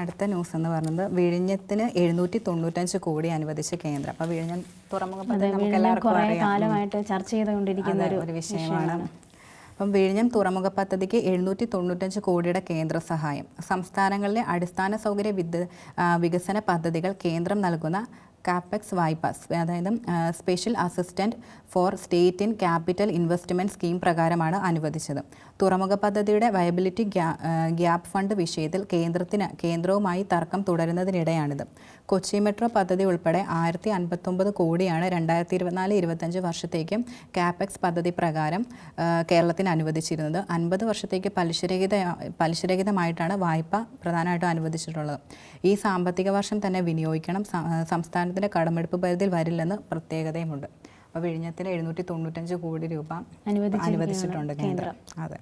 അടുത്ത ന്യൂസ് എന്ന് പറയുന്നത് വിഴിഞ്ഞത്തിന് 795 കോടി അനുവദിച്ച കേന്ദ്രം. അപ്പോൾ വിഴിഞ്ഞം തുറമുഖ പദ്ധതി നമുക്ക് എല്ലാവർക്കും കാലമായിട്ട് ചർച്ച ചെയ്തുകൊണ്ടിരിക്കുന്ന ഒരു വിഷയമാണ്. അപ്പം വിഴിഞ്ഞം തുറമുഖ പദ്ധതിക്ക് 795 കോടിയുടെ കേന്ദ്ര സഹായം. സംസ്ഥാനങ്ങളിലെ അടിസ്ഥാന സൗകര്യ വികസന പദ്ധതികൾ കേന്ദ്രം നൽകുന്ന കാപ്പെക്സ് വായ്പ, അതായത് special assistant for state in capital investment scheme പ്രകാരമാണ് അനുവദിച്ചത്. തുറമുഖ പദ്ധതിയുടെ വയബിലിറ്റി ഗ്യാപ്പ് ഫണ്ട് വിഷയത്തിൽ കേന്ദ്രവുമായി തർക്കം തുടരുന്നതിനിടെയാണിത്. കൊച്ചി മെട്രോ പദ്ധതി ഉൾപ്പെടെ 1059 കോടിയാണ് 2024-25 വർഷത്തേക്കും കാപ്പെക്സ് പദ്ധതി പ്രകാരം കേരളത്തിന് അനുവദിച്ചിരുന്നത്. 50 വർഷത്തേക്ക് പലിശരഹിതമായിട്ടാണ് വായ്പ പ്രധാനമായിട്ടും അനുവദിച്ചിട്ടുള്ളത്. ഈ സാമ്പത്തിക വർഷം തന്നെ വിനിയോഗിക്കണം. സംസ്ഥാനത്തിൻ്റെ കടമെടുപ്പ് പരിധിയിൽ വരില്ലെന്ന് പ്രത്യേകതയുമുണ്ട്. അപ്പോൾ വിഴിഞ്ഞത്തിന് 795 കോടി രൂപ അനുവദിച്ചിട്ടുണ്ട് കേന്ദ്രം. അതെ.